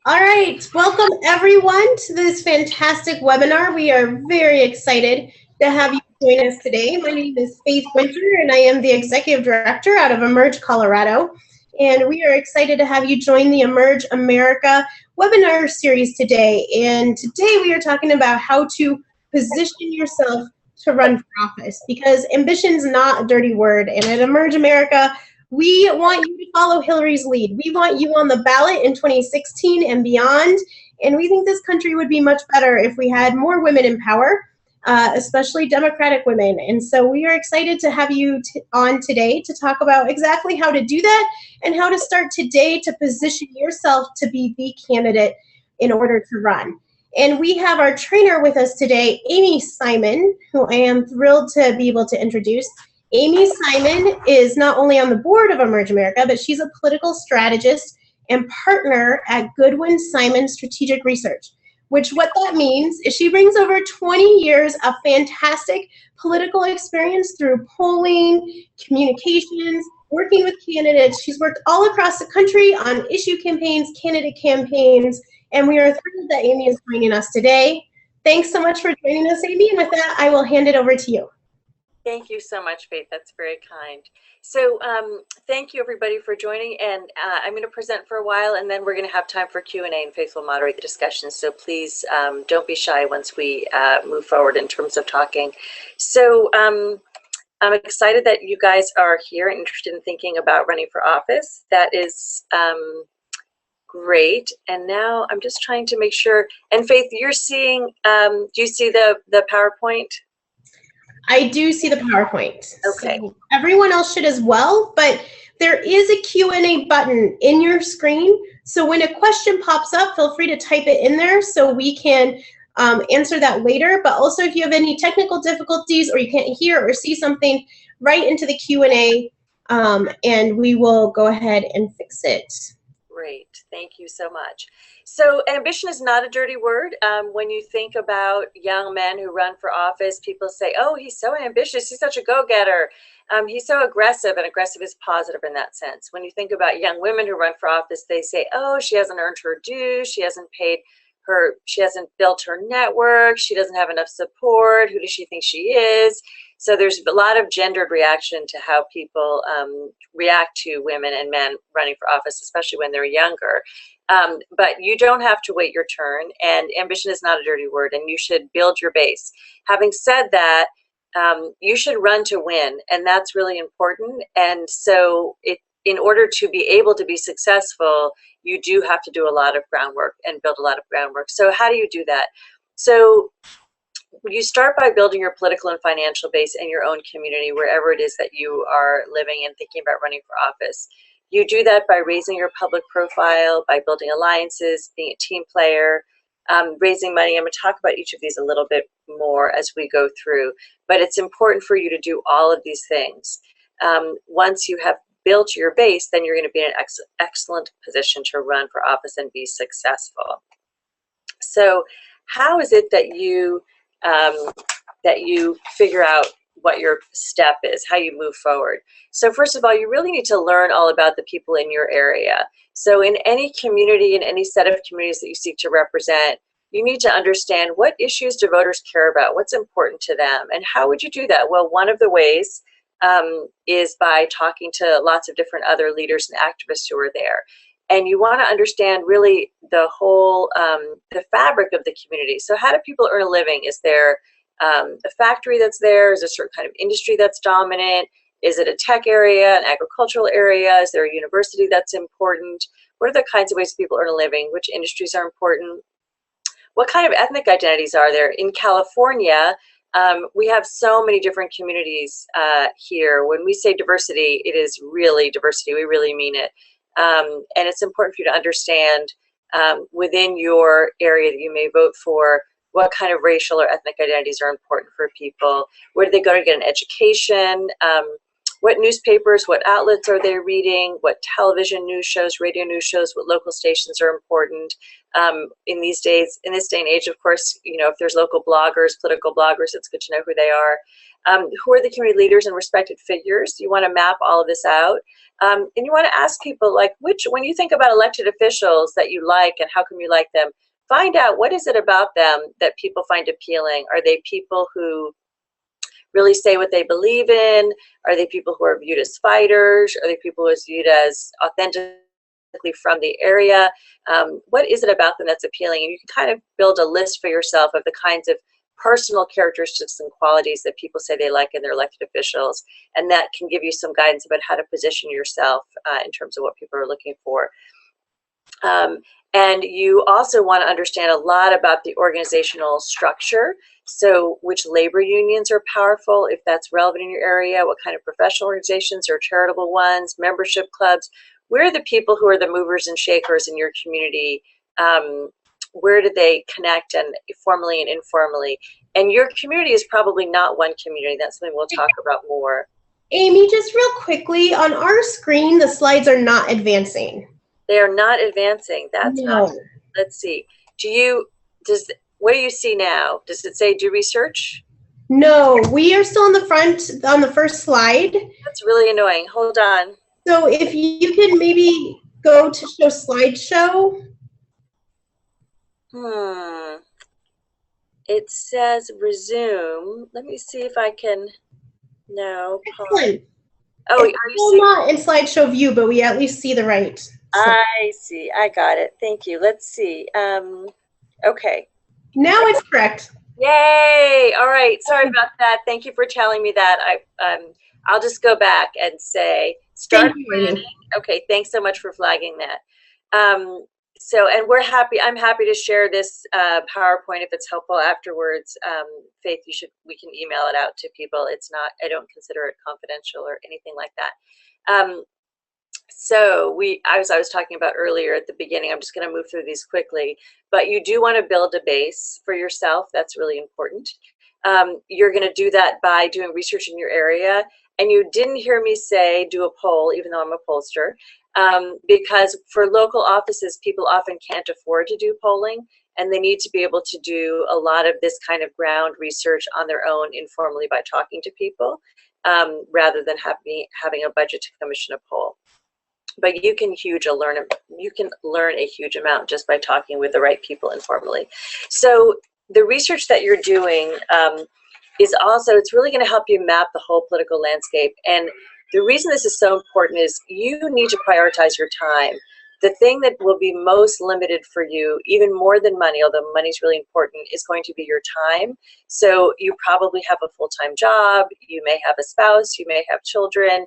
All right, welcome everyone to this fantastic webinar. We are very excited to have you join us today. My name is Faith Winter and I am the Executive Director out of Emerge, Colorado. And we are excited to have you join the Emerge America webinar series today. And today we are talking about how to position yourself to run for office, because ambition is not a dirty word. And at Emerge America, we want you to follow Hillary's lead. We want you on the ballot in 2016 and beyond. And we think this country would be much better if we had more women in power, especially Democratic women. And so we are excited to have you on today to talk about exactly how to do that and how to start today to position yourself to be the candidate in order to run. And we have our trainer with us today, Amy Simon, who I am thrilled to be able to introduce. Amy Simon is not only on the board of Emerge America, but she's a political strategist and partner at Goodwin Simon Strategic Research, which what that means is she brings over 20 years of fantastic political experience through polling, communications, working with candidates. She's worked all across the country on issue campaigns, candidate campaigns, and we are thrilled that Amy is joining us today. Thanks so much for joining us, Amy, and with that, I will hand it over to you. Thank you so much, Faith. That's very kind. So thank you, everybody, for joining. And I'm going to present for a while, and then we're going to have time for Q&A, and Faith will moderate the discussion. So please don't be shy once we move forward in terms of talking. So I'm excited that you guys are here and interested in thinking about running for office. That is great. And now I'm just trying to make sure. And Faith, you're seeing, do you see the PowerPoint? I do see the PowerPoint. Okay. So everyone else should as well, but there is a Q&A button in your screen. So when a question pops up, feel free to type it in there so we can answer that later. But also if you have any technical difficulties or you can't hear or see something, write into the Q&A and we will go ahead and fix it. Great. Thank you so much. So ambition is not a dirty word. When you think about young men who run for office, people say, oh, he's so ambitious. He's such a go-getter. He's so aggressive, and aggressive is positive in that sense. When you think about young women who run for office, they say, oh, she hasn't earned her dues. She hasn't built her network. She doesn't have enough support. Who does she think she is? So there's a lot of gendered reaction to how people react to women and men running for office, especially when they're younger. But you don't have to wait your turn, and ambition is not a dirty word, and you should build your base. Having said that, you should run to win, and that's really important. And so in order to be able to be successful, you do have to do a lot of groundwork and build a lot of groundwork. So how do you do that? So you start by building your political and financial base in your own community, wherever it is that you are living and thinking about running for office. You do that by raising your public profile, by building alliances, being a team player, raising money. I'm going to talk about each of these a little bit more as we go through, but it's important for you to do all of these things. Once you have built your base, then you're going to be in an excellent position to run for office and be successful. So how is it that you figure out what your step is, how you move forward? So first of all, you really need to learn all about the people in your area. So in any community, in any set of communities that you seek to represent, you need to understand what issues do voters care about, what's important to them, and how would you do that? Well, one of the ways is by talking to lots of different other leaders and activists who are there. And you want to understand really the whole, the fabric of the community. So how do people earn a living? Is there a factory that's there? Is there a certain kind of industry that's dominant? Is it a tech area, an agricultural area? Is there a university that's important? What are the kinds of ways people earn a living? Which industries are important? What kind of ethnic identities are there? In California, we have so many different communities here. When we say diversity, it is really diversity. We really mean it. And it's important for you to understand within your area that you may vote for, what kind of racial or ethnic identities are important for people. Where do they go to get an education? What newspapers, what outlets are they reading? What television news shows, radio news shows, what local stations are important? In these days, in this day and age, of course, you know, if there's local bloggers, political bloggers, it's good to know who they are. Who are the community leaders and respected figures? You want to map all of this out. And you want to ask people, like, when you think about elected officials that you like and how come you like them, find out what is it about them that people find appealing. Are they people who really say what they believe in? Are they people who are viewed as fighters? Are they people who are viewed as authentically from the area? What is it about them that's appealing? And you can kind of build a list for yourself of the kinds of personal characteristics and qualities that people say they like in their elected officials, and that can give you some guidance about how to position yourself in terms of what people are looking for. And you also want to understand a lot about the organizational structure. So which labor unions are powerful, if that's relevant in your area, what kind of professional organizations or charitable ones, membership clubs, where are the people who are the movers and shakers in your community? Where do they connect, and formally and informally? And your community is probably not one community. That's something we'll talk about more. Amy, just real quickly, on our screen, the slides are not advancing. They are not advancing. That's No. not. Let's see. What do you see now? Does it say do research? No, we are still on the first slide. That's really annoying. Hold on. So if you could maybe go to show slideshow. It says resume. Let me see if I can. No. Excellent. Oh, it's still not in slideshow view, but we at least see the right. I see. I got it. Thank you. Let's see. Okay. Now it's correct. Yay! All right. Sorry about that. Thank you for telling me that. I'll just go back and say start planning. Okay. Thanks so much for flagging that. And I'm happy to share this PowerPoint if it's helpful afterwards. Faith, we can email it out to people. It's not, I don't consider it confidential or anything like that. As I was talking about earlier at the beginning, I'm just going to move through these quickly, but you do want to build a base for yourself. That's really important. You're going to do that by doing research in your area. And you didn't hear me say do a poll, even though I'm a pollster, because for local offices, people often can't afford to do polling, and they need to be able to do a lot of this kind of ground research on their own informally by talking to people, rather than having a budget to commission a poll. But you can learn a huge amount just by talking with the right people informally. So the research that you're doing it's really going to help you map the whole political landscape. And the reason this is so important is you need to prioritize your time. The thing that will be most limited for you, even more than money, although money is really important, is going to be your time. So you probably have a full-time job, you may have a spouse, you may have children,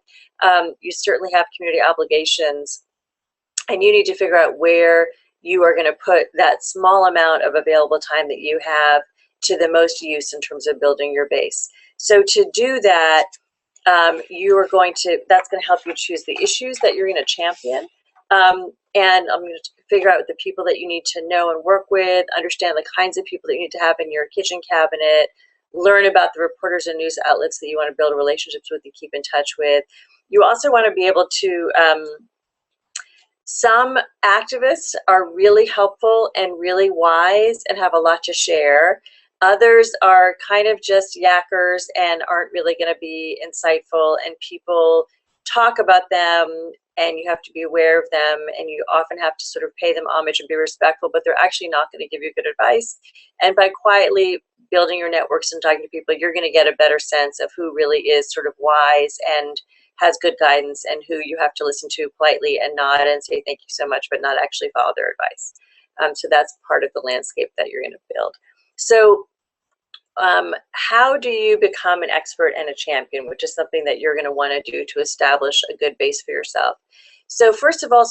you certainly have community obligations, and you need to figure out where you are going to put that small amount of available time that you have to the most use in terms of building your base. So to do that, that's going to help you choose the issues that you're going to champion. And I'm going to figure out the people that you need to know and work with, understand the kinds of people that you need to have in your kitchen cabinet, learn about the reporters and news outlets that you want to build relationships with and keep in touch with. You also want to be able to, some activists are really helpful and really wise and have a lot to share. Others are kind of just yackers and aren't really going to be insightful, and people talk about them and you have to be aware of them, and you often have to sort of pay them homage and be respectful, but they're actually not going to give you good advice. And by quietly building your networks and talking to people, you're going to get a better sense of who really is sort of wise and has good guidance, and who you have to listen to politely and nod and say thank you so much, but not actually follow their advice. So that's part of the landscape that you're going to build. So how do you become an expert and a champion, which is something that you're going to want to do to establish a good base for yourself? So first of all,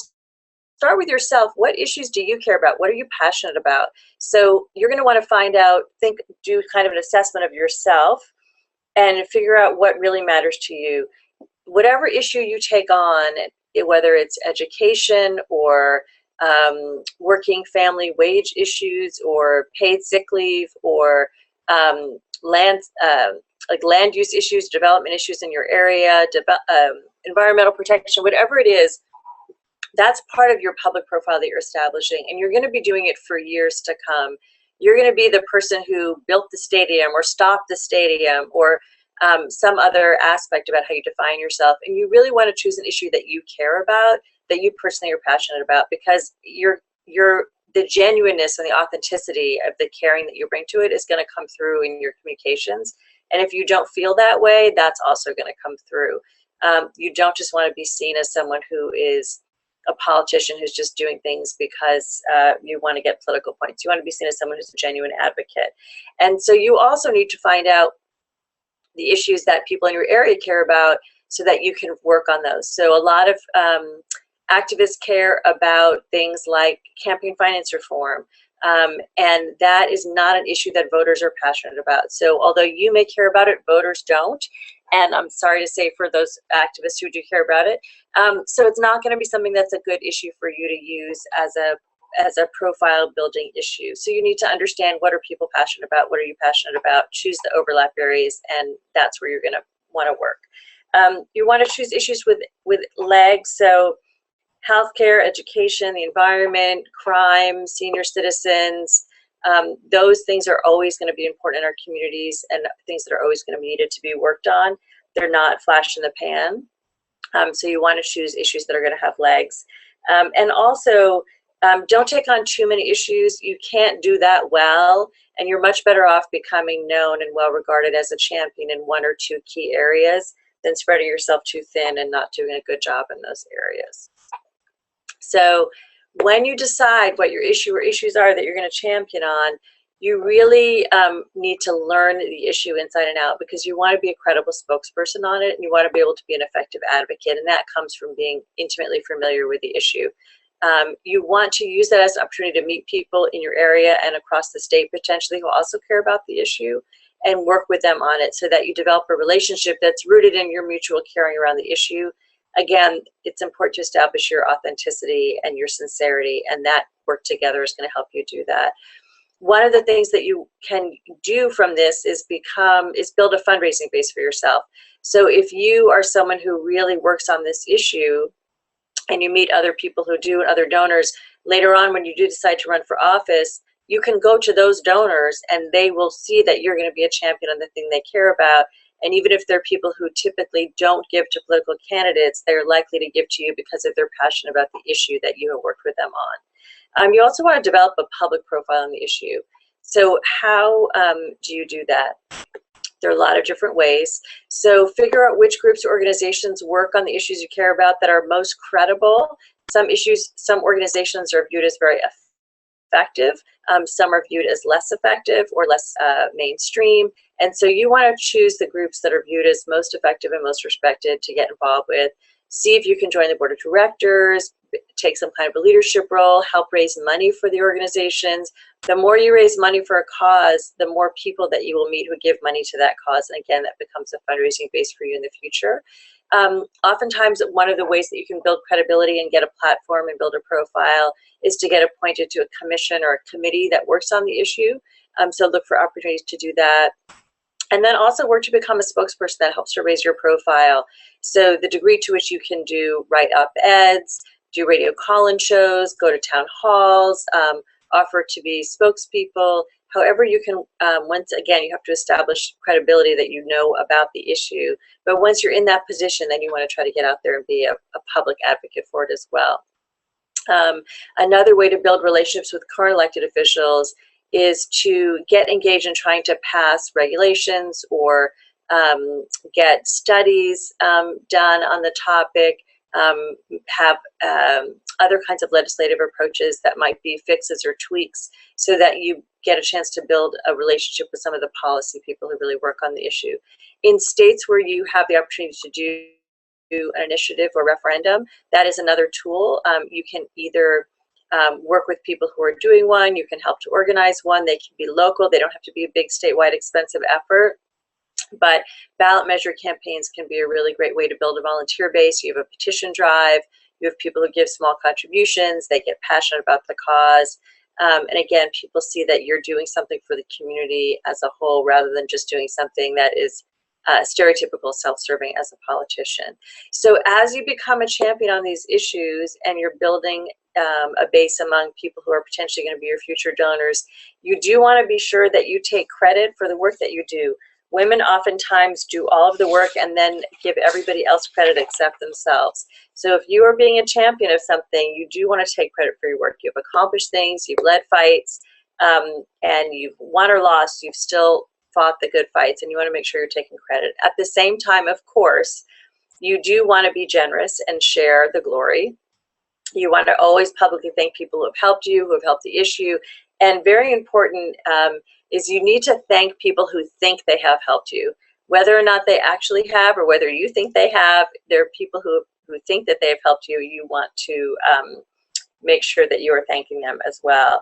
start with yourself. What issues do you care about? What are you passionate about? So you're going to want to find out, do kind of an assessment of yourself and figure out what really matters to you. Whatever issue you take on, whether it's education or working family wage issues or paid sick leave or land use issues, development issues in your area, environmental protection, whatever it is, that's part of your public profile that you're establishing, and you're going to be doing it for years to come. You're going to be the person who built the stadium or stopped the stadium or some other aspect about how you define yourself. And you really want to choose an issue that you care about, that you personally are passionate about, because the genuineness and the authenticity of the caring that you bring to it is going to come through in your communications. And if you don't feel that way, that's also going to come through. You don't just want to be seen as someone who is a politician who's just doing things because you want to get political points. You want to be seen as someone who's a genuine advocate. And so you also need to find out the issues that people in your area care about so that you can work on those. So a lot of activists care about things like campaign finance reform, and that is not an issue that voters are passionate about. So although you may care about it, voters don't. And I'm sorry to say for those activists who do care about it. So it's not going to be something that's a good issue for you to use as a profile building issue. So you need to understand, what are people passionate about? What are you passionate about? Choose the overlap areas, and that's where you're going to want to work. You want to choose issues with legs. So healthcare, education, the environment, crime, senior citizens, those things are always going to be important in our communities, and things that are always going to be needed to be worked on. They're not flash in the pan. So you want to choose issues that are going to have legs. And also, don't take on too many issues. You can't do that well, and you're much better off becoming known and well regarded as a champion in one or two key areas than spreading yourself too thin and not doing a good job in those areas. So when you decide what your issue or issues are that you're going to champion on, you really need to learn the issue inside and out, because you want to be a credible spokesperson on it, and you want to be able to be an effective advocate, and that comes from being intimately familiar with the issue. You want to use that as an opportunity to meet people in your area and across the state potentially who also care about the issue, and work with them on it so that you develop a relationship that's rooted in your mutual caring around the issue. Again, it's important to establish your authenticity and your sincerity, and that work together is going to help you do that. One of the things that you can do from this is build a fundraising base for yourself. So if you are someone who really works on this issue, and you meet other people who do, and other donors, later on when you do decide to run for office, you can go to those donors and they will see that you're going to be a champion on the thing they care about. And even if they're people who typically don't give to political candidates, they're likely to give to you because of their passion about the issue that you have worked with them on. You also want to develop a public profile on the issue. So how do you do that? There are a lot of different ways. So figure out which groups or organizations work on the issues you care about that are most credible. Some organizations are viewed as very effective. Some are viewed as less effective or less mainstream. And so you want to choose the groups that are viewed as most effective and most respected to get involved with. See if you can join the board of directors, take some kind of a leadership role, help raise money for the organizations. The more you raise money for a cause, the more people that you will meet who give money to that cause. And again, that becomes a fundraising base for you in the future. Oftentimes, one of the ways that you can build credibility and get a platform and build a profile is to get appointed to a commission or a committee that works on the issue. So look for opportunities to do that. And then also work to become a spokesperson that helps to raise your profile. So the degree to which you can write op-eds, do radio call-in shows, go to town halls, offer to be spokespeople. However you can, once again, you have to establish credibility that you know about the issue. But once you're in that position, then you want to try to get out there and be a public advocate for it as well. Another way to build relationships with current elected officials is to get engaged in trying to pass regulations or get studies done on the topic, have other kinds of legislative approaches that might be fixes or tweaks, so that you get a chance to build a relationship with some of the policy people who really work on the issue. In states where you have the opportunity to do an initiative or referendum, that is another tool. You can either work with people who are doing one, you can help to organize one, they can be local, they don't have to be a big statewide expensive effort. But ballot measure campaigns can be a really great way to build a volunteer base. You have a petition drive, you have people who give small contributions, they get passionate about the cause. And again, people see that you're doing something for the community as a whole rather than just doing something that is stereotypical, self-serving as a politician. So as you become a champion on these issues and you're building a base among people who are potentially going to be your future donors, you do want to be sure that you take credit for the work that you do. Women oftentimes do all of the work and then give everybody else credit except themselves. So if you are being a champion of something, you do want to take credit for your work. You've accomplished things, you've led fights, and you've won or lost, you've still fought the good fights, and you want to make sure you're taking credit. At the same time, of course, you do want to be generous and share the glory. You want to always publicly thank people who have helped you, who have helped the issue. And very important is you need to thank people who think they have helped you. Whether or not they actually have, or whether you think they have, there are people who think that they have helped you. You want to make sure that you are thanking them as well.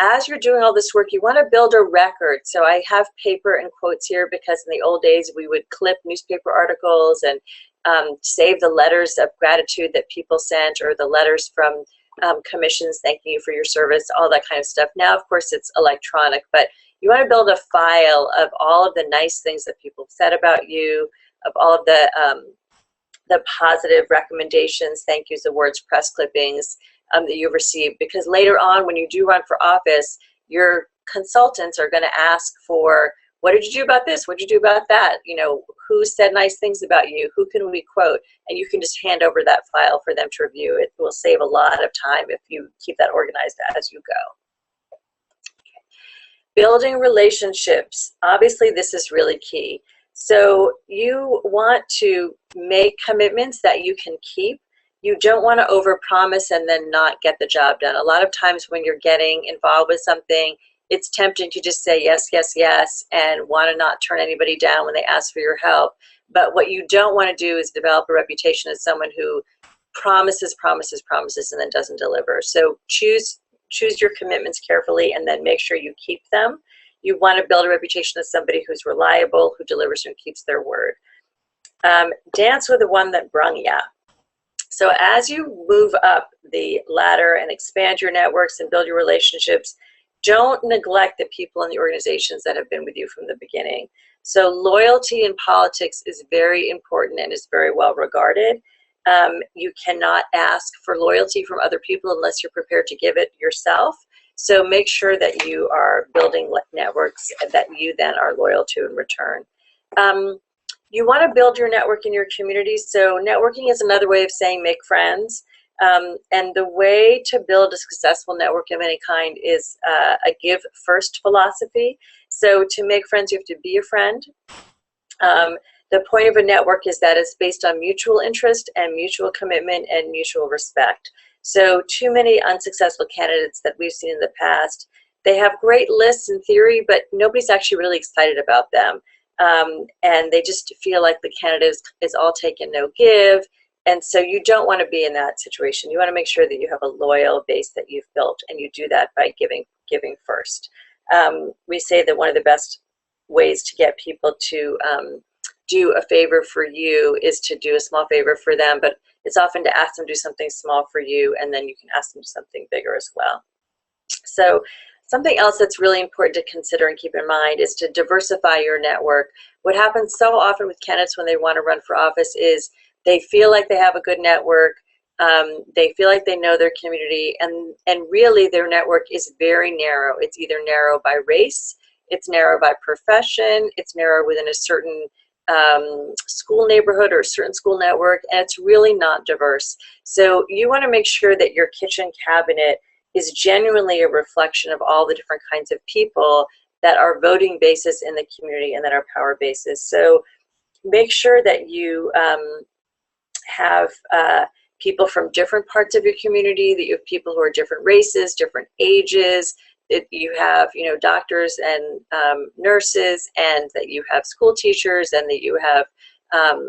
As you're doing all this work, you want to build a record. So I have paper and quotes here because in the old days we would clip newspaper articles and save the letters of gratitude that people sent, or the letters from commissions thanking you for your service, all that kind of stuff. Now, of course, it's electronic, but you want to build a file of all of the nice things that people said about you, of all of the positive recommendations, thank yous, awards, press clippings that you've received, because later on when you do run for office, your consultants are going to ask for, what did you do about this? What did you do about that? You know, who said nice things about you? Who can we quote? And you can just hand over that file for them to review. It will save a lot of time if you keep that organized as you go. Building relationships. Obviously, this is really key. So you want to make commitments that you can keep. You don't want to overpromise and then not get the job done. A lot of times when you're getting involved with something, it's tempting to just say yes, yes, yes, and want to not turn anybody down when they ask for your help. But what you don't want to do is develop a reputation as someone who promises, promises, promises, and then doesn't deliver. So choose your commitments carefully and then make sure you keep them. You want to build a reputation as somebody who's reliable, who delivers and keeps their word. Dance with the one that brung ya. So as you move up the ladder and expand your networks and build your relationships, don't neglect the people in the organizations that have been with you from the beginning. So loyalty in politics is very important and is very well regarded. You cannot ask for loyalty from other people unless you're prepared to give it yourself. So make sure that you are building networks that you then are loyal to in return. You want to build your network in your community. So networking is another way of saying make friends. And the way to build a successful network of any kind is a give first philosophy. So to make friends, you have to be a friend. The point of a network is that it's based on mutual interest and mutual commitment and mutual respect. So too many unsuccessful candidates that we've seen in the past, they have great lists in theory, but nobody's actually really excited about them. And they just feel like the candidate is all take and no give. And so you don't want to be in that situation. You want to make sure that you have a loyal base that you've built, and you do that by giving first. We say that one of the best ways to get people to do a favor for you is to do a small favor for them, but it's often to ask them to do something small for you, and then you can ask them to do something bigger as well. So something else that's really important to consider and keep in mind is to diversify your network. What happens so often with candidates when they want to run for office is they feel like they have a good network, they feel like they know their community, and really their network is very narrow. It's either narrow by race, it's narrow by profession, it's narrow within a certain school neighborhood or a certain school network, and it's really not diverse. So you want to make sure that your kitchen cabinet is genuinely a reflection of all the different kinds of people that are voting basis in the community and that are power basis. So make sure that you have people from different parts of your community, that you have people who are different races, different ages, that you have, you know, doctors and nurses, and that you have school teachers, and that you have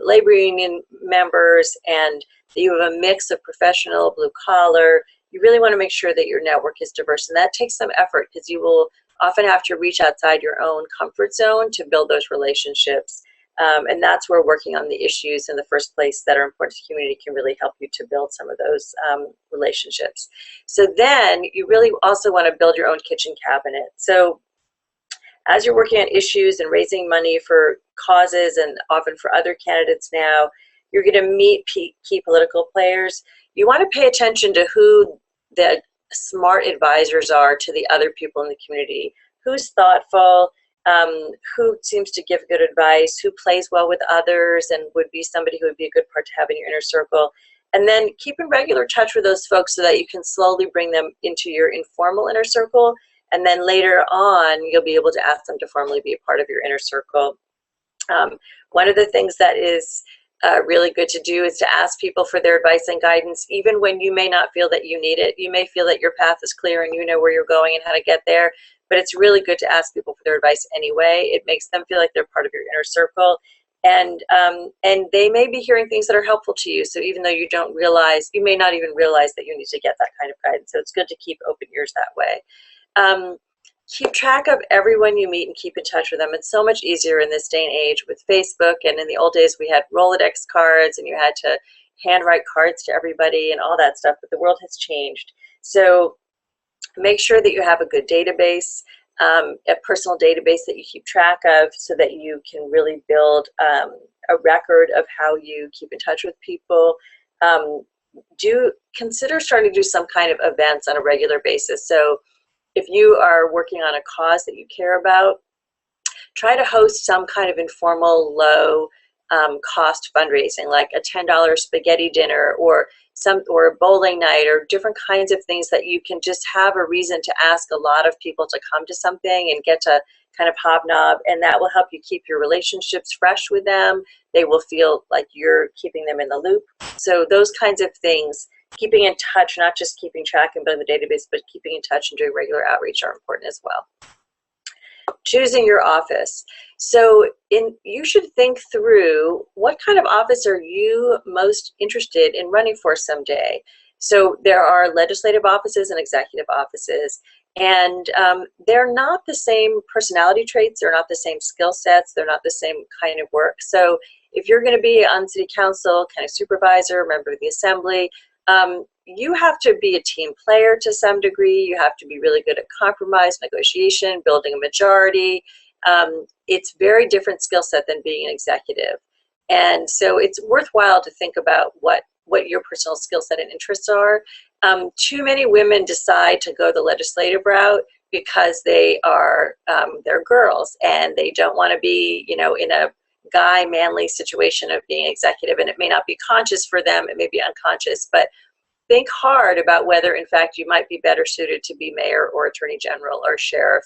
labor union members, and that you have a mix of professional, blue collar. You really want to make sure that your network is diverse, and that takes some effort because you will often have to reach outside your own comfort zone to build those relationships. And that's where working on the issues in the first place that are important to the community can really help you to build some of those relationships. So then you really also want to build your own kitchen cabinet. So as you're working on issues and raising money for causes and often for other candidates now, you're going to meet key political players. You want to pay attention to who the smart advisors are to the other people in the community. Who's thoughtful, who seems to give good advice, who plays well with others and would be somebody who would be a good part to have in your inner circle. And then keep in regular touch with those folks so that you can slowly bring them into your informal inner circle. And then later on, you'll be able to ask them to formally be a part of your inner circle. One of the things that is really good to do is to ask people for their advice and guidance, even when you may not feel that you need it. You may feel that your path is clear and you know where you're going and how to get there, but it's really good to ask people for their advice anyway. It makes them feel like they're part of your inner circle, and they may be hearing things that are helpful to you. So even though you don't realize, you may not even realize that you need to get that kind of guidance. So it's good to keep open ears that way. Keep track of everyone you meet and keep in touch with them. It's so much easier in this day and age with Facebook, and in the old days we had Rolodex cards and you had to handwrite cards to everybody and all that stuff, but the world has changed. So make sure that you have a good database, a personal database that you keep track of so that you can really build a record of how you keep in touch with people. Consider starting to do some kind of events on a regular basis. So if you are working on a cause that you care about, try to host some kind of informal, low cost fundraising, like a $10 spaghetti dinner or a bowling night, or different kinds of things that you can just have a reason to ask a lot of people to come to something and get to kind of hobnob, and that will help you keep your relationships fresh with them. They will feel like you're keeping them in the loop. So those kinds of things, keeping in touch, not just keeping track and building the database, but keeping in touch and doing regular outreach are important as well. Choosing your office. So you should think through, what kind of office are you most interested in running for someday? So there are legislative offices and executive offices, and they're not the same personality traits, they're not the same skill sets, they're not the same kind of work. So if you're going to be on city council, county supervisor, member of the assembly, you have to be a team player to some degree. You have to be really good at compromise, negotiation, building a majority. It's very different skill set than being an executive. And so it's worthwhile to think about what your personal skill set and interests are. Too many women decide to go the legislative route because they're girls and they don't want to be, in a guy manly situation of being executive, and it may not be conscious for them, it may be unconscious, but think hard about whether in fact you might be better suited to be mayor or attorney general or sheriff,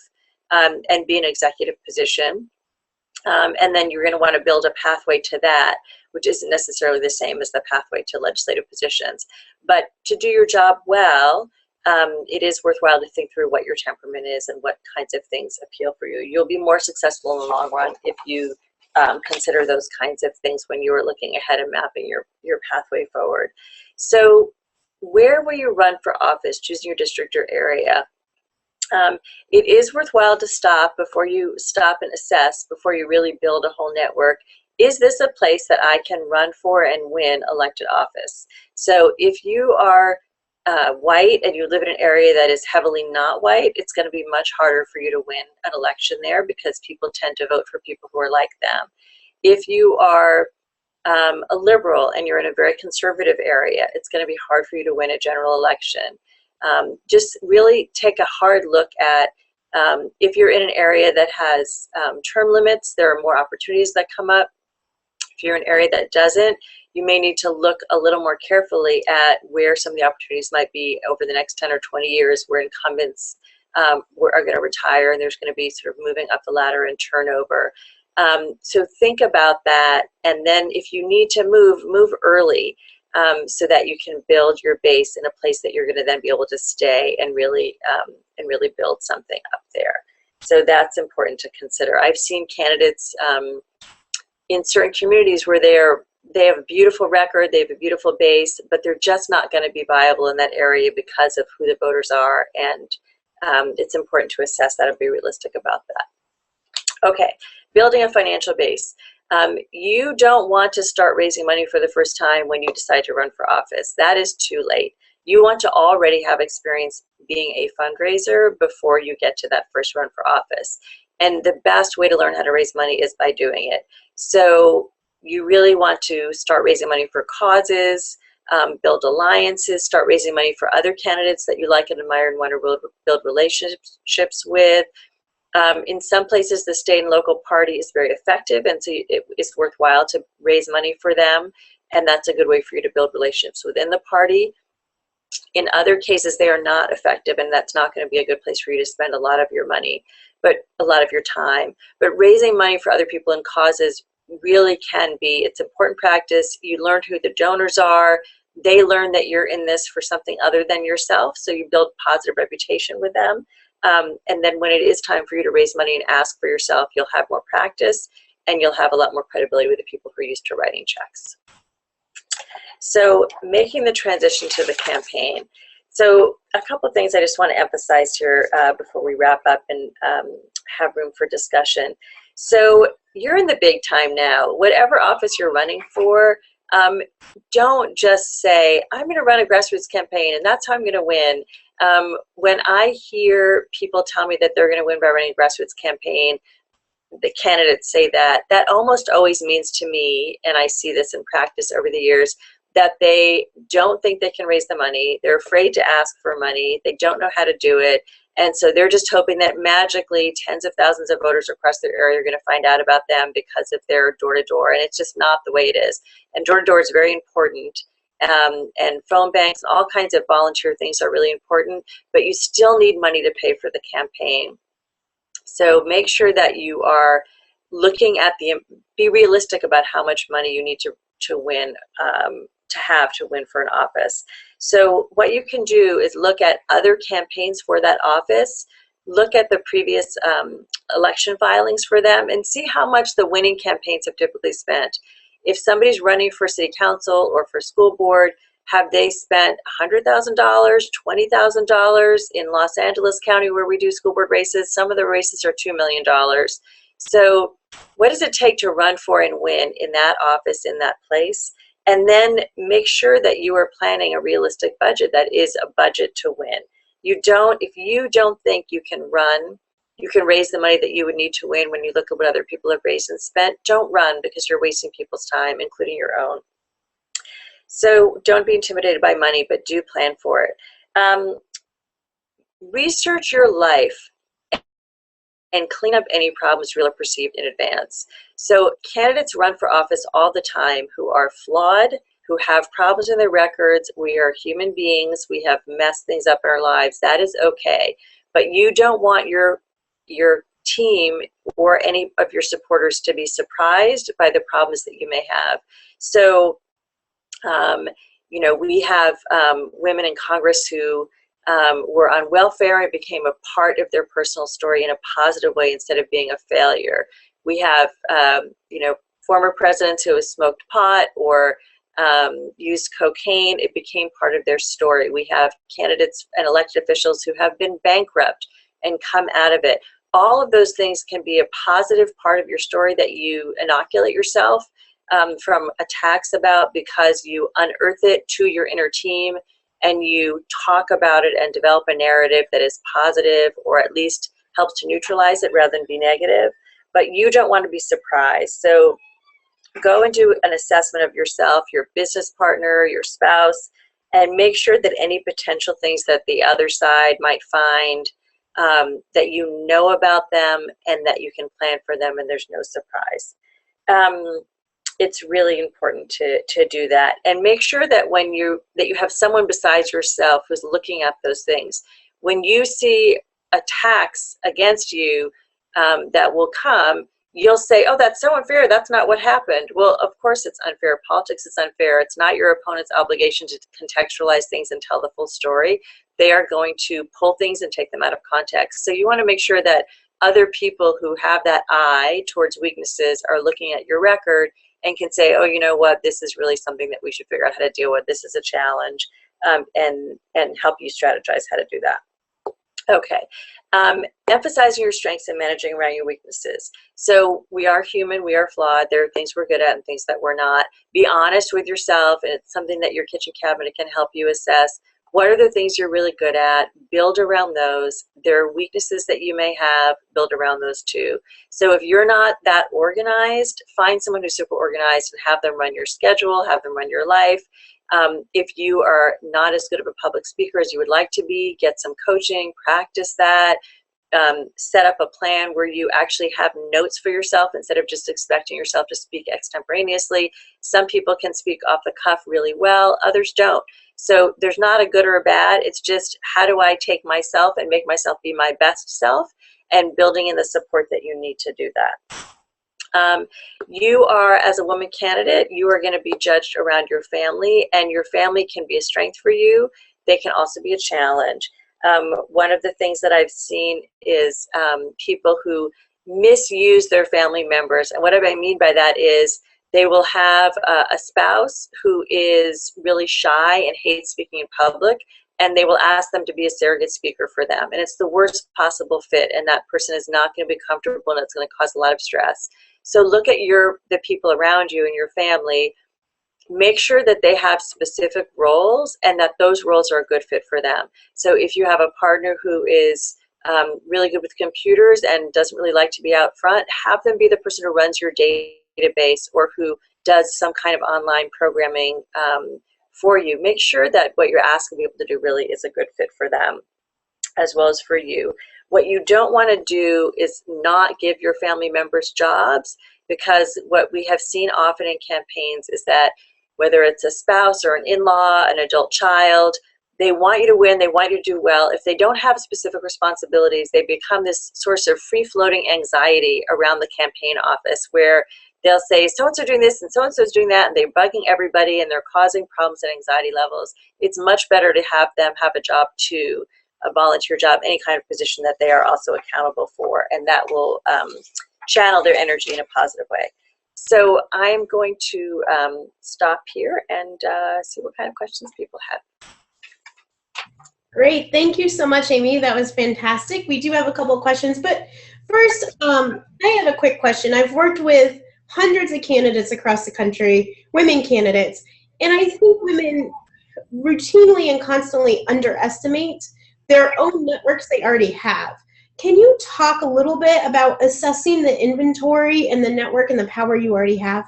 and be in an executive position. And then you're going to want to build a pathway to that, which isn't necessarily the same as the pathway to legislative positions. But to do your job well, it is worthwhile to think through what your temperament is and what kinds of things appeal for you. You'll be more successful in the long run if you consider those kinds of things when you are looking ahead and mapping your pathway forward. So where will you run for office? Choosing your district or area. It is worthwhile to stop and assess before you really build a whole network. Is this a place that I can run for and win elected office? So if you are white and you live in an area that is heavily not white, it's going to be much harder for you to win an election there because people tend to vote for people who are like them. If you are a liberal and you're in a very conservative area, it's going to be hard for you to win a general election. Just really take a hard look at if you're in an area that has term limits, there are more opportunities that come up. If you're in an area that doesn't, you may need to look a little more carefully at where some of the opportunities might be over the next 10 or 20 years where incumbents are going to retire and there's going to be sort of moving up the ladder and turnover. So think about that, and then if you need to move early so that you can build your base in a place that you're going to then be able to stay and really build something up there. So that's important to consider. I've seen candidates in certain communities where they have a beautiful record, they have a beautiful base, but they're just not going to be viable in that area because of who the voters are, and it's important to assess that and be realistic about that. Okay, building a financial base. You don't want to start raising money for the first time when you decide to run for office. That is too late. You want to already have experience being a fundraiser before you get to that first run for office. And the best way to learn how to raise money is by doing it. So you really want to start raising money for causes, build alliances, start raising money for other candidates that you like and admire and want to build relationships with. In some places, the state and local party is very effective, and so it's worthwhile to raise money for them, and that's a good way for you to build relationships within the party. In other cases, they are not effective, and that's not going to be a good place for you to spend a lot of your money, but a lot of your time. But raising money for other people and causes really can be, it's important practice. You learn who the donors are. They learn that you're in this for something other than yourself, so you build positive reputation with them. And then when it is time for you to raise money and ask for yourself, you'll have more practice, and you'll have a lot more credibility with the people who are used to writing checks. So making the transition to the campaign. So a couple of things I just want to emphasize here before we wrap up and have room for discussion. So you're in the big time now. Whatever office you're running for, don't just say, I'm going to run a grassroots campaign and that's how I'm going to win. When I hear people tell me that they're going to win by running a grassroots campaign, the candidates say that, that almost always means to me, and I see this in practice over the years, that they don't think they can raise the money. They're afraid to ask for money. They don't know how to do it. And so they're just hoping that magically tens of thousands of voters across their area are going to find out about them because of their door-to-door. And it's just not the way it is. And door-to-door is very important. And phone banks and all kinds of volunteer things are really important. But you still need money to pay for the campaign. So make sure that you are looking at be realistic about how much money you need to win, to win for an office. So what you can do is look at other campaigns for that office, look at the previous election filings for them, and see how much the winning campaigns have typically spent. If somebody's running for city council or for school board, have they spent $100,000, $20,000? In Los Angeles County, where we do school board races, some of the races are $2 million. So what does it take to run for and win in that office, in that place? And then make sure that you are planning a realistic budget that is a budget to win. If you don't think you can raise the money that you would need to win when you look at what other people have raised and spent, don't run, because you're wasting people's time, including your own. So don't be intimidated by money, but do plan for it. Research your life and clean up any problems real or perceived in advance. So candidates run for office all the time who are flawed, who have problems in their records. We are human beings. We have messed things up in our lives. That is okay. But you don't want your team or any of your supporters to be surprised by the problems that you may have. So, we have women in Congress who were on welfare and became a part of their personal story in a positive way instead of being a failure. We have, former presidents who have smoked pot or used cocaine. It became part of their story. We have candidates and elected officials who have been bankrupt and come out of it. All of those things can be a positive part of your story that you inoculate yourself from attacks about, because you unearth it to your inner team and you talk about it and develop a narrative that is positive, or at least helps to neutralize it rather than be negative. But you don't want to be surprised. So go and do an assessment of yourself, your business partner, your spouse, and make sure that any potential things that the other side might find, that you know about them and that you can plan for them and there's no surprise. It's really important to do that, and make sure that you have someone besides yourself who's looking at those things. When you see attacks against you that will come, you'll say, oh, that's so unfair. That's not what happened. Well, of course it's unfair. Politics is unfair. It's not your opponent's obligation to contextualize things and tell the full story. They are going to pull things and take them out of context. So you want to make sure that other people who have that eye towards weaknesses are looking at your record and can say, oh, you know what, this is really something that we should figure out how to deal with. This is a challenge, and help you strategize how to do that. Okay, emphasizing your strengths and managing around your weaknesses. So we are human, we are flawed. There are things we're good at and things that we're not. Be honest with yourself, and it's something that your kitchen cabinet can help you assess. What are the things you're really good at? Build around those. There are weaknesses that you may have. Build around those too. So if you're not that organized, find someone who's super organized and have them run your schedule, have them run your life. If you are not as good of a public speaker as you would like to be, get some coaching, practice that. set up a plan where you actually have notes for yourself instead of just expecting yourself to speak extemporaneously. Some people can speak off the cuff really well, others don't. So there's not a good or a bad. It's just, how do I take myself and make myself be my best self, and building in the support that you need to do that. You are, as a woman candidate, you are going to be judged around your family, and your family can be a strength for you. They can also be a challenge. One of the things that I've seen is people who misuse their family members. And what I mean by that is they will have a spouse who is really shy and hates speaking in public, and they will ask them to be a surrogate speaker for them. And it's the worst possible fit, and that person is not going to be comfortable, and it's going to cause a lot of stress. So look at the people around you and your family. Make sure that they have specific roles and that those roles are a good fit for them. So if you have a partner who is really good with computers and doesn't really like to be out front, have them be the person who runs your database or who does some kind of online programming for you. Make sure that what you're asking people to do really is a good fit for them as well as for you. What you don't want to do is not give your family members jobs, because what we have seen often in campaigns is that whether it's a spouse or an in-law, an adult child, they want you to win, they want you to do well. If they don't have specific responsibilities, they become this source of free-floating anxiety around the campaign office, where they'll say, so-and-so doing this and so-and-so's doing that, and they're bugging everybody and they're causing problems and anxiety levels. It's much better to have them have a job too, a volunteer job, any kind of position that they are also accountable for, and that will channel their energy in a positive way. So I'm going to stop here and see what kind of questions people have. Great. Thank you so much, Amy. That was fantastic. We do have a couple of questions, but first, I have a quick question. I've worked with hundreds of candidates across the country, women candidates, and I think women routinely and constantly underestimate their own networks they already have. Can you talk a little bit about assessing the inventory and the network and the power you already have?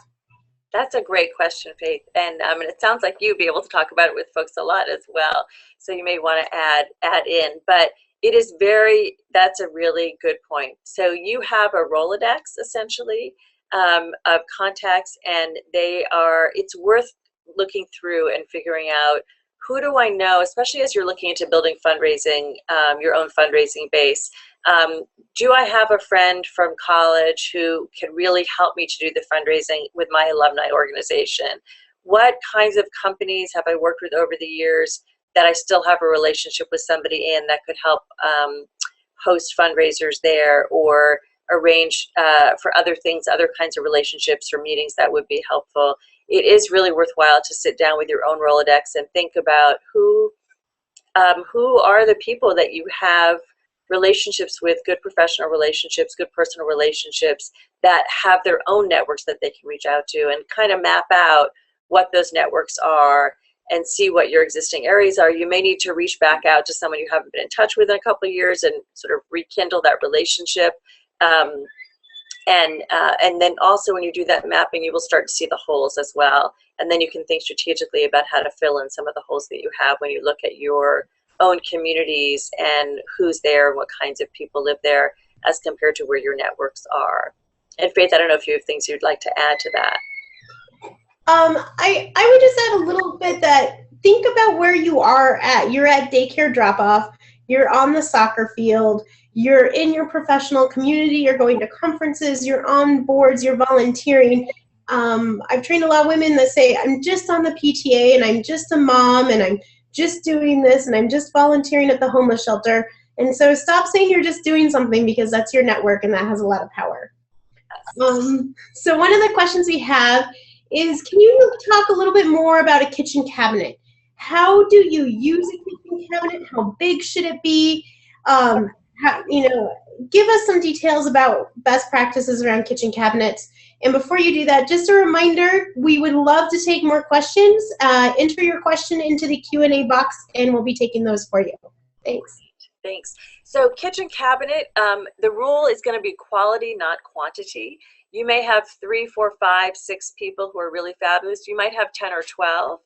That's a great question, Faith. And it sounds like you'd be able to talk about it with folks a lot as well. So you may want to add in. But it is that's a really good point. So you have a Rolodex, essentially, of contacts, and it's worth looking through and figuring out, who do I know, especially as you're looking into building fundraising, your own fundraising base. Do I have a friend from college who can really help me to do the fundraising with my alumni organization? What kinds of companies have I worked with over the years that I still have a relationship with somebody in that could help host fundraisers there, or arrange for other things, other kinds of relationships or meetings that would be helpful? It is really worthwhile to sit down with your own Rolodex and think about who are the people that you have relationships with, good professional relationships, good personal relationships, that have their own networks that they can reach out to, and kind of map out what those networks are and see what your existing areas are. You may need to reach back out to someone you haven't been in touch with in a couple of years and sort of rekindle that relationship. And then also, when you do that mapping, you will start to see the holes as well. And then you can think strategically about how to fill in some of the holes that you have when you look at your own communities and who's there and what kinds of people live there as compared to where your networks are. And Faith, I don't know if you have things you'd like to add to that. I would just add a little bit that think about where you are at. You're at daycare drop-off, you're on the soccer field, you're in your professional community, you're going to conferences, you're on boards, you're volunteering. I've trained a lot of women that say, I'm just on the PTA and I'm just a mom and I'm just doing this and I'm just volunteering at the homeless shelter. And so stop saying you're just doing something, because that's your network and that has a lot of power. So one of the questions we have is, can you talk a little bit more about a kitchen cabinet? How do you use a kitchen cabinet? How big should it be? Give us some details about best practices around kitchen cabinets. And before you do that, just a reminder, we would love to take more questions. Enter your question into the Q&A box and we'll be taking those for you. Thanks. Thanks. So kitchen cabinet, the rule is going to be quality, not quantity. You may have 3, 4, 5, 6 people who are really fabulous. You might have 10 or 12.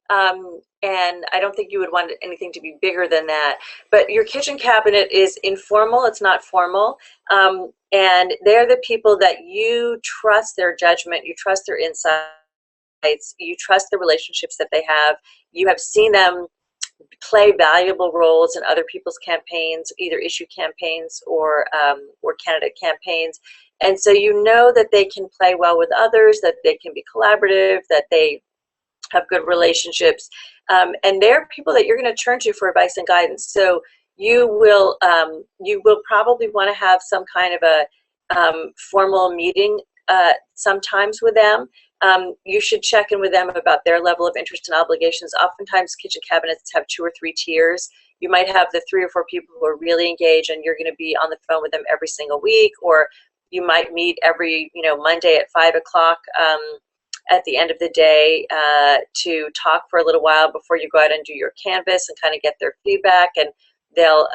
And I don't think you would want anything to be bigger than that. But your kitchen cabinet is informal, it's not formal. And they're the people that you trust their judgment, you trust their insights, you trust the relationships that they have. You have seen them play valuable roles in other people's campaigns, either issue campaigns or candidate campaigns. And so you know that they can play well with others, that they can be collaborative, that they have good relationships, and they're people that you're going to turn to for advice and guidance. So you will probably want to have some kind of a formal meeting sometimes with them. You should check in with them about their level of interest and obligations. Oftentimes kitchen cabinets have 2 or 3 tiers. You might have the 3 or 4 people who are really engaged and you're going to be on the phone with them every single week, or you might meet every Monday at 5 o'clock at the end of the day to talk for a little while before you go out and do your canvas and kind of get their feedback, and they'll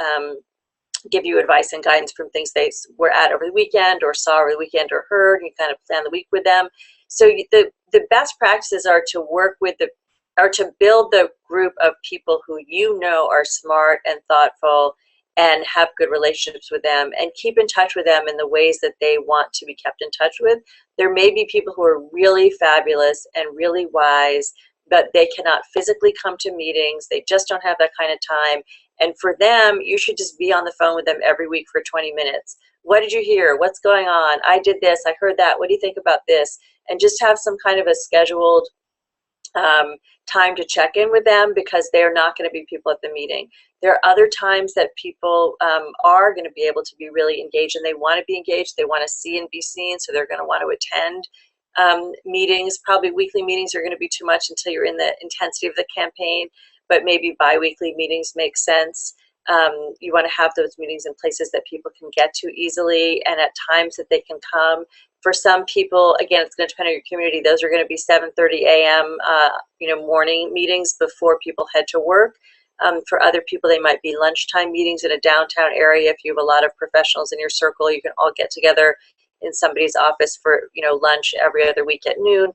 give you advice and guidance from things they were at over the weekend or saw over the weekend or heard, and you kind of plan the week with them. So the best practices are to work with to build the group of people who you know are smart and thoughtful and have good relationships with them, and keep in touch with them in the ways that they want to be kept in touch with. There may be people who are really fabulous and really wise, but they cannot physically come to meetings. They just don't have that kind of time. And for them, you should just be on the phone with them every week for 20 minutes. What did you hear? What's going on? I did this. I heard that. What do you think about this? And just have some kind of a scheduled time to check in with them, because they're not going to be people at the meeting. There are other times that people are going to be able to be really engaged, and they want to be engaged. They want to see and be seen, so they're going to want to attend meetings. Probably weekly meetings are going to be too much until you're in the intensity of the campaign, but maybe bi-weekly meetings make sense. You want to have those meetings in places that people can get to easily and at times that they can come. For some people, again, it's going to depend on your community. Those are going to be 7:30 a.m. Morning meetings before people head to work. For other people, they might be lunchtime meetings in a downtown area. If you have a lot of professionals in your circle, you can all get together in somebody's office for lunch every other week at noon.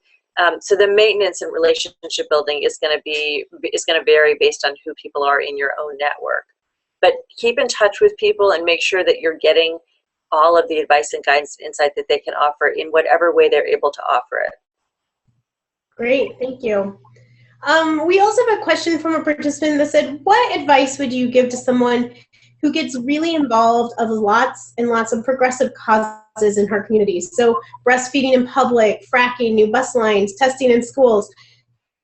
So the maintenance and relationship building is going to vary based on who people are in your own network. But keep in touch with people and make sure that you're getting all of the advice and guidance and insight that they can offer in whatever way they're able to offer it. Great, thank you. We also have a question from a participant that said, what advice would you give to someone who gets really involved of lots and lots of progressive causes in her community? So breastfeeding in public, fracking, new bus lines, testing in schools.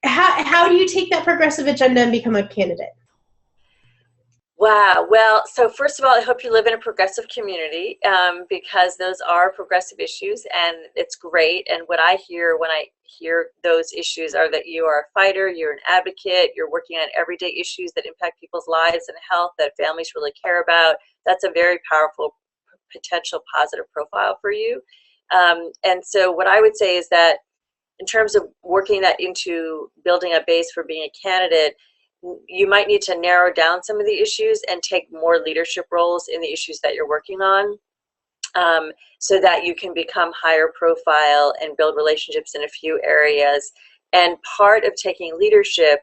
How do you take that progressive agenda and become a candidate? Wow. Well, so first of all, I hope you live in a progressive community because those are progressive issues, and it's great. And what I hear when I hear those issues are that you are a fighter, you're an advocate, you're working on everyday issues that impact people's lives and health that families really care about. That's a very powerful potential positive profile for you. And so what I would say is that in terms of working that into building a base for being a candidate, you might need to narrow down some of the issues and take more leadership roles in the issues that you're working on, so that you can become higher profile and build relationships in a few areas. And part of taking leadership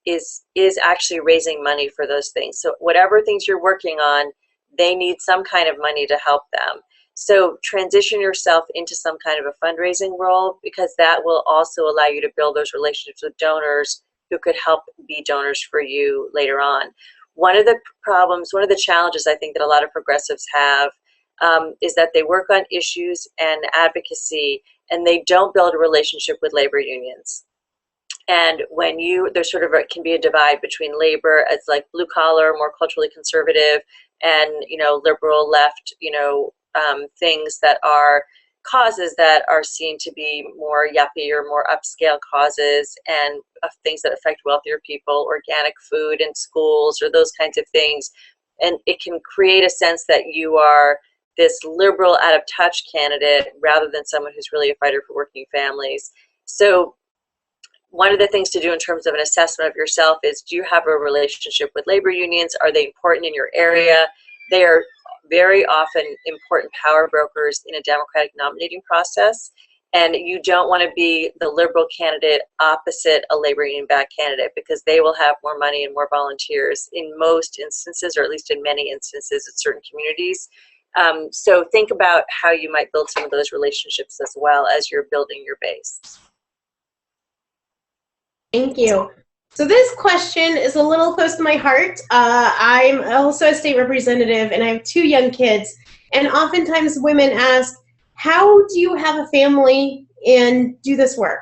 is actually raising money for those things. So whatever things you're working on, they need some kind of money to help them. So transition yourself into some kind of a fundraising role, because that will also allow you to build those relationships with donors who could help be donors for you later on. One of the problems, one of the challenges I think that a lot of progressives have is that they work on issues and advocacy, and they don't build a relationship with labor unions. And when there's sort of can be a divide between labor as like blue collar, more culturally conservative, and liberal left, things that are causes that are seen to be more yuppie or more upscale causes, and things that affect wealthier people, organic food in schools or those kinds of things. And it can create a sense that you are this liberal, out of touch candidate rather than someone who's really a fighter for working families. So one of the things to do in terms of an assessment of yourself is, do you have a relationship with labor unions? Are they important in your area? They are very often important power brokers in a democratic nominating process. And you don't want to be the liberal candidate opposite a labor union backed candidate, because they will have more money and more volunteers in most instances, or at least in many instances in certain communities. So think about how you might build some of those relationships as well as you're building your base. Thank you. So this question is a little close to my heart. I'm also a state representative, and I have 2 young kids. And oftentimes women ask, how do you have a family and do this work?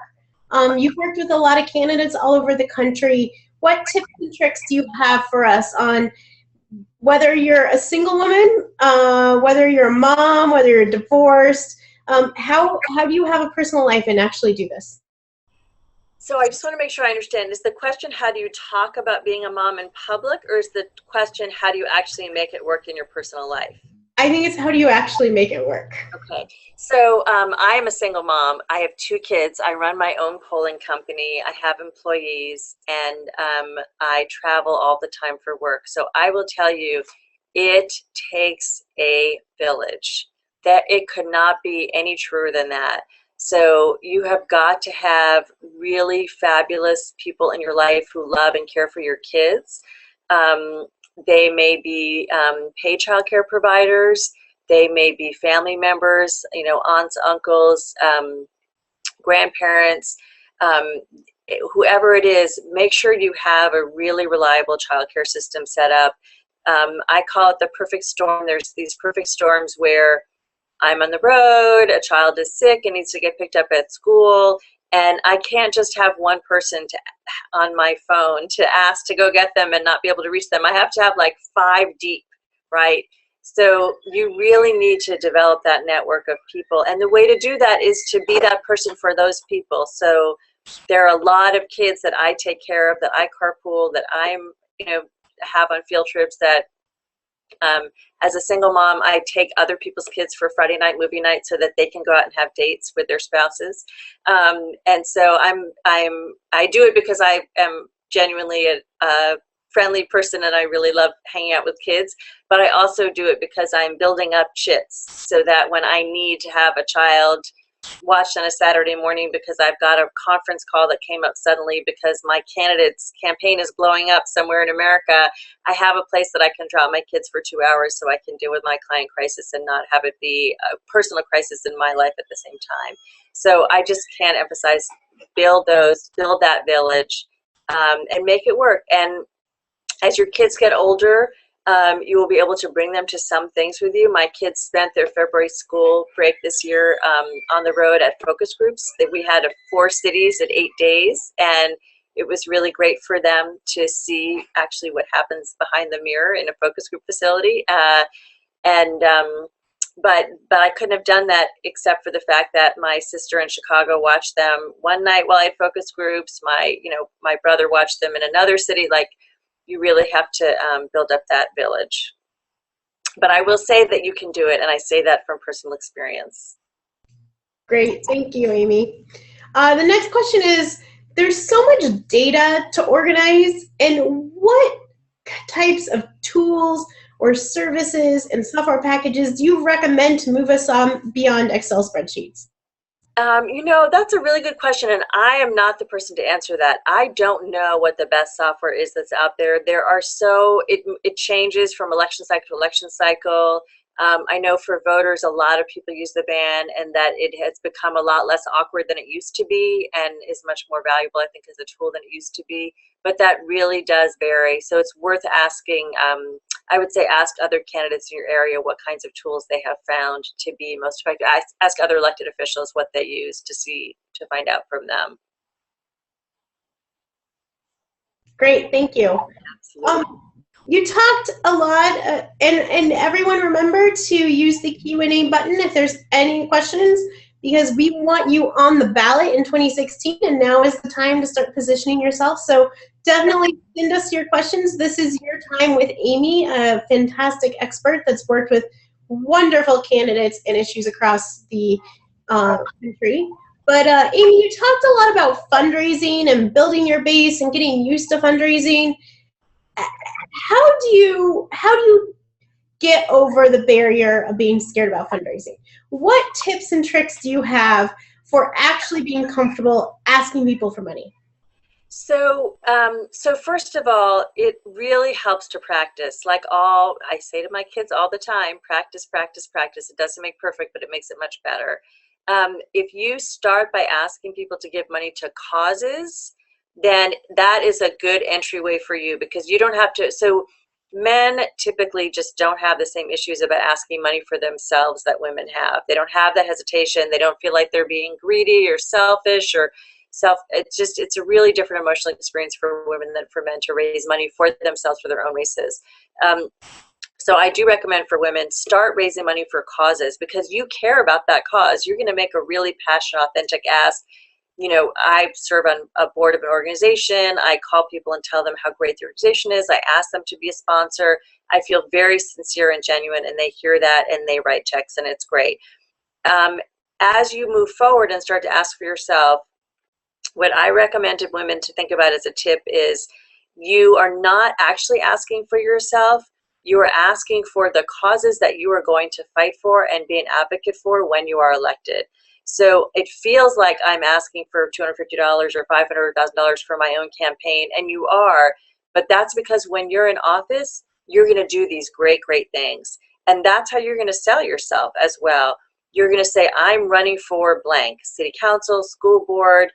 You've worked with a lot of candidates all over the country. What tips and tricks do you have for us on whether you're a single woman, whether you're a mom, whether you're divorced? How do you have a personal life and actually do this? So I just want to make sure I understand. Is the question, how do you talk about being a mom in public, or is the question, how do you actually make it work in your personal life? I think it's how do you actually make it work? Okay. So I am a single mom. I have 2 kids. I run my own polling company. I have employees, and I travel all the time for work. So I will tell you, it takes a village. That it could not be any truer than that. So you have got to have really fabulous people in your life who love and care for your kids. They may be paid child care providers. They may be family members, you know, aunts, uncles, grandparents, whoever it is. Make sure you have a really reliable child care system set up. I call it the perfect storm. There's these perfect storms where I'm on the road, a child is sick and needs to get picked up at school, and I can't just have one person on my phone to ask to go get them and not be able to reach them. I have to have like 5 deep, right? So you really need to develop that network of people, and the way to do that is to be that person for those people. So there are a lot of kids that I take care of, that I carpool, that I'm, you know, have on field trips, that as a single mom, I take other people's kids for Friday night movie night so that they can go out and have dates with their spouses. And so I do it because I am genuinely a friendly person and I really love hanging out with kids. But I also do it because I'm building up chits so that when I need to have a child watched on a Saturday morning because I've got a conference call that came up suddenly because my candidate's campaign is blowing up somewhere in America, I have a place that I can drop my kids for 2 hours so I can deal with my client crisis and not have it be a personal crisis in my life at the same time. So I just can't emphasize, build that village, and make it work. And as your kids get older, you will be able to bring them to some things with you. My kids spent their February school break this year on the road at focus groups. We had 4 cities at 8 days, and it was really great for them to see actually what happens behind the mirror in a focus group facility. But I couldn't have done that except for the fact that my sister in Chicago watched them one night while I had focus groups. My brother watched them in another city. Like, you really have to build up that village. But I will say that you can do it, and I say that from personal experience. Great, thank you, Amy. The next question is, there's so much data to organize, and what types of tools or services and software packages do you recommend to move us on beyond Excel spreadsheets? That's a really good question, and I am not the person to answer that. I don't know what the best software is that's out there. It changes from election cycle to election cycle. I know for voters, a lot of people use the ban, and that it has become a lot less awkward than it used to be, and is much more valuable, I think, as a tool than it used to be. But that really does vary. So it's worth asking. I would say ask other candidates in your area what kinds of tools they have found to be most effective. Ask other elected officials what they use to find out from them. Great, thank you. Absolutely. You talked a lot, and everyone remember to use the Q&A button if there's any questions, because we want you on the ballot in 2016, and now is the time to start positioning yourself. So definitely send us your questions. This is your time with Amy, a fantastic expert that's worked with wonderful candidates and issues across the country. But Amy, you talked a lot about fundraising and building your base and getting used to fundraising. How do you get over the barrier of being scared about fundraising? What tips and tricks do you have for actually being comfortable asking people for money? So, so first of all, it really helps to practice. I say to my kids all the time, practice, practice, practice. It doesn't make perfect, but it makes it much better. If you start by asking people to give money to causes, then that is a good entryway for you, because you don't have to. So men typically just don't have the same issues about asking money for themselves that women have. They don't have that hesitation. They don't feel like they're being greedy or selfish or it's a really different emotional experience for women than for men to raise money for themselves for their own races. So I do recommend for women, start raising money for causes, because you care about that cause. You're going to make a really passionate, authentic ask. You know, I serve on a board of an organization. I call people and tell them how great the organization is. I ask them to be a sponsor. I feel very sincere and genuine, and they hear that and they write checks, and it's great. As you move forward and start to ask for yourself, what I recommended women to think about as a tip is, you are not actually asking for yourself. You are asking for the causes that you are going to fight for and be an advocate for when you are elected. So it feels like I'm asking for $250 or $500,000 for my own campaign, and you are, but that's because when you're in office, you're going to do these great, great things. And that's how you're going to sell yourself as well. You're going to say, I'm running for blank, city council, school board,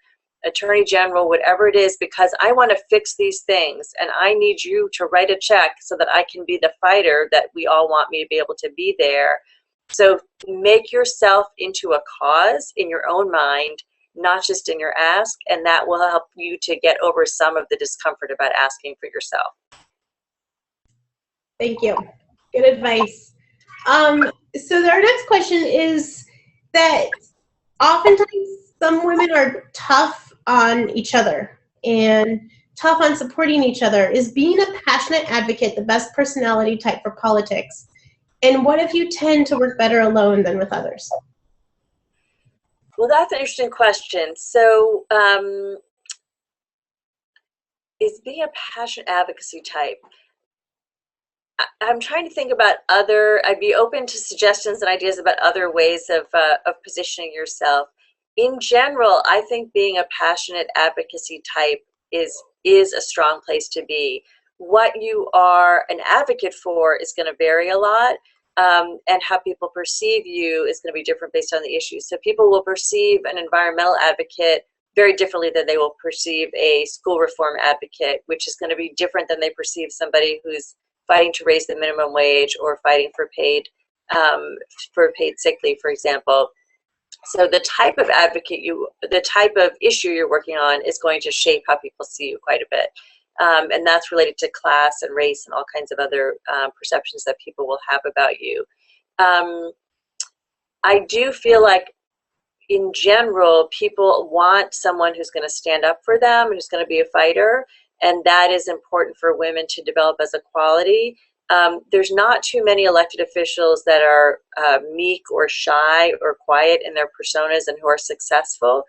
attorney general, whatever it is, because I want to fix these things, and I need you to write a check so that I can be the fighter that we all want me to be able to be there. So make yourself into a cause in your own mind, not just in your ask, and that will help you to get over some of the discomfort about asking for yourself. Thank you. Good advice. So our next question is that oftentimes some women are tough on each other and tough on supporting each other. Is being a passionate advocate the best personality type for politics? And what if you tend to work better alone than with others? Well, that's an interesting question. So is being a passionate advocacy type? I'm trying to think about I'd be open to suggestions and ideas about other ways of positioning yourself. In general, I think being a passionate advocacy type is a strong place to be. What you are an advocate for is going to vary a lot, and how people perceive you is going to be different based on the issue. So people will perceive an environmental advocate very differently than they will perceive a school reform advocate, which is going to be different than they perceive somebody who's fighting to raise the minimum wage or fighting for paid sick leave, for example. So the type of advocate the type of issue you're working on is going to shape how people see you quite a bit. And that's related to class and race and all kinds of other perceptions that people will have about you. I do feel like, in general, people want someone who's going to stand up for them and who's going to be a fighter. And that is important for women to develop as a quality. There's not too many elected officials that are meek or shy or quiet in their personas and who are successful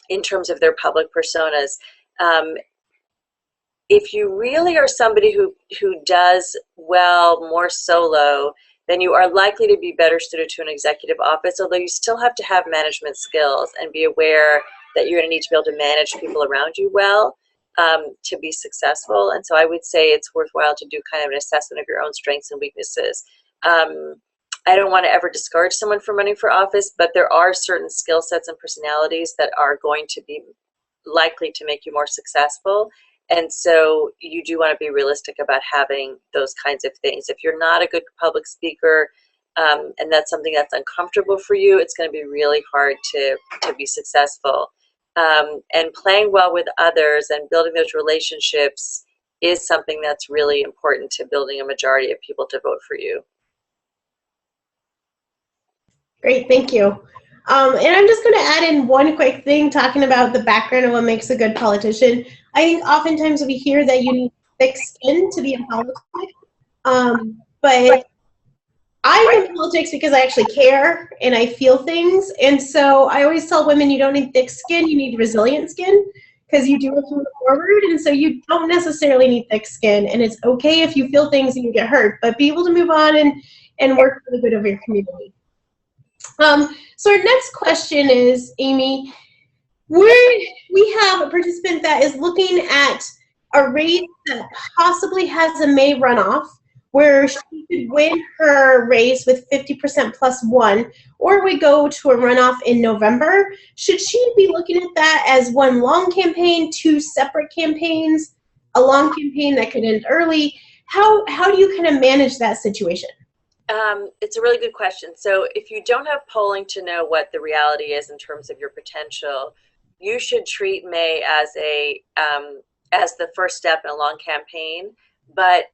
in terms of their public personas. If you really are somebody who does well more solo, then you are likely to be better suited to an executive office, although you still have to have management skills and be aware that you're going to need to be able to manage people around you well to be successful. And so I would say it's worthwhile to do kind of an assessment of your own strengths and weaknesses. I don't want to ever discourage someone from running for office, but there are certain skill sets and personalities that are going to be likely to make you more successful. And so you do want to be realistic about having those kinds of things. If you're not a good public speaker, and that's something that's uncomfortable for you, it's going to be really hard to be successful. And playing well with others and building those relationships is something that's really important to building a majority of people to vote for you. Great, thank you. And I'm just going to add in one quick thing, talking about the background of what makes a good politician. I think oftentimes we hear that you need thick skin to be in politics, but I'm in politics because I actually care and I feel things. And so I always tell women, you don't need thick skin, you need resilient skin, because you do have to move forward. And so you don't necessarily need thick skin. And it's okay if you feel things and you get hurt, but be able to move on and work for the good of your community. So our next question is, Amy, we have a participant that is looking at a race that possibly has a May runoff where she could win her race with 50% plus one, or we go to a runoff in November. Should she be looking at that as one long campaign, two separate campaigns, a long campaign that could end early? How do you kind of manage that situation? It's a really good question. So if you don't have polling to know what the reality is in terms of your potential, you should treat May as the first step in a long campaign. But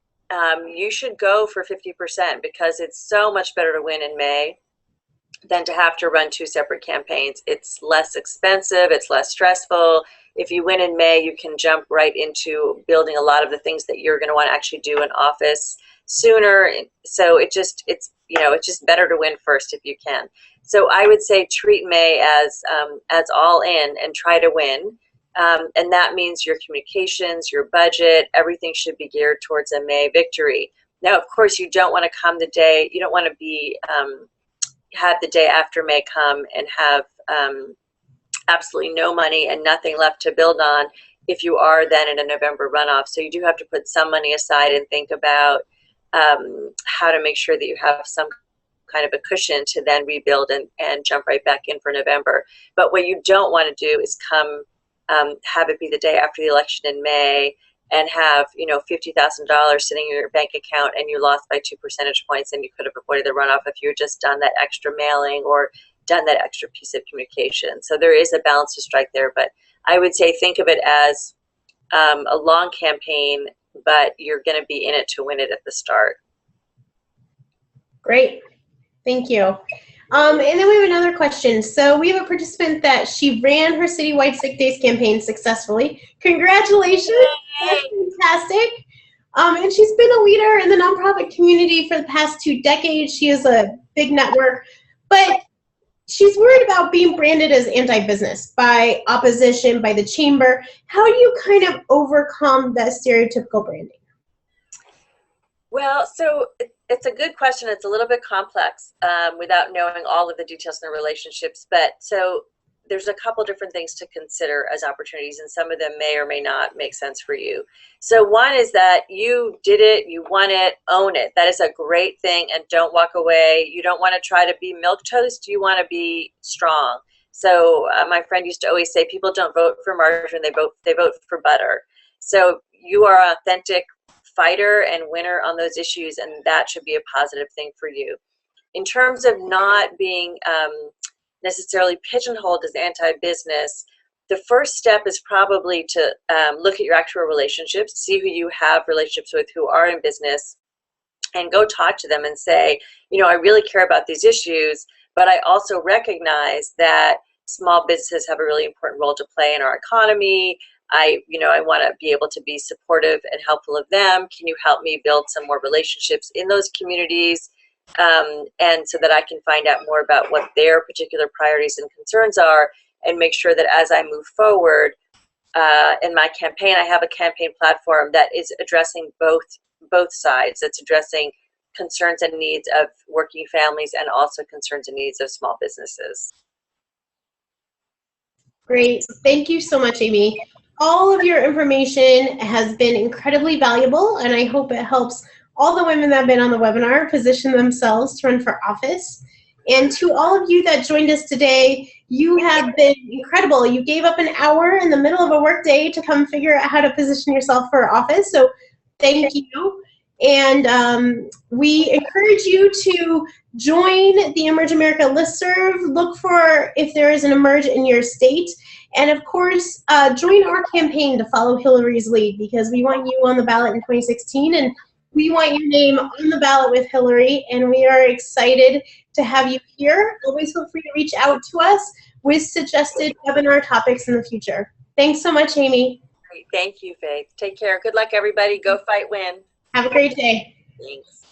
you should go for 50% because it's so much better to win in May than to have to run two separate campaigns. It's less expensive, it's less stressful. If you win in May, you can jump right into building a lot of the things that you're going to want to actually do in office sooner. So it's just better to win first if you can. So I would say treat May as all in and try to win. And that means your communications, your budget, everything should be geared towards a May victory. Now, of course, you don't want to be have the day after May come and have absolutely no money and nothing left to build on if you are then in a November runoff. So you do have to put some money aside and think about how to make sure that you have some kind of a cushion to then rebuild and jump right back in for November. But what you don't want to do is have it be the day after the election in May and have $50,000 sitting in your bank account and you lost by 2 percentage points, and you could have avoided the runoff if you had just done that extra mailing or done that extra piece of communication. So there is a balance to strike there, but I would say think of it as a long campaign, but you're going to be in it to win it at the start. Great, thank you. And then we have another question. So we have a participant that she ran her citywide sick days campaign successfully. Congratulations, that's fantastic. And she's been a leader in the nonprofit community for the past 2 decades. She has a big network, but she's worried about being branded as anti-business by opposition, by the chamber. How do you kind of overcome that stereotypical branding? Well, so it's a good question. It's a little bit complex without knowing all of the details in the relationships. But so there's a couple different things to consider as opportunities, and some of them may or may not make sense for you. So one is that you did it, you won it, own it. That is a great thing, and don't walk away. You don't want to try to be milquetoast. You want to be strong. So my friend used to always say, people don't vote for margarine, they vote for butter. So you are an authentic fighter and winner on those issues, and that should be a positive thing for you. In terms of not being necessarily pigeonholed as anti-business, the first step is probably to look at your actual relationships, see who you have relationships with who are in business, and go talk to them and say, I really care about these issues, but I also recognize that small businesses have a really important role to play in our economy. I want to be able to be supportive and helpful of them. Can you help me build some more relationships in those communities? And so that I can find out more about what their particular priorities and concerns are, and make sure that as I move forward in my campaign, I have a campaign platform that is addressing both sides. It's addressing concerns and needs of working families and also concerns and needs of small businesses. Great. Thank you so much, Amy. All of your information has been incredibly valuable, and I hope it helps all the women that have been on the webinar position themselves to run for office. And to all of you that joined us today, you have been incredible. You gave up an hour in the middle of a workday to come figure out how to position yourself for office. So thank you. And we encourage you to join the Emerge America listserv. Look for if there is an Emerge in your state. And of course, join our campaign to follow Hillary's lead, because we want you on the ballot in 2016, and we want your name on the ballot with Hillary, and we are excited to have you here. Always feel free to reach out to us with suggested webinar topics in the future. Thanks so much, Amy. Great. Thank you, Faith. Take care. Good luck, everybody. Go fight, win. Have a great day. Thanks.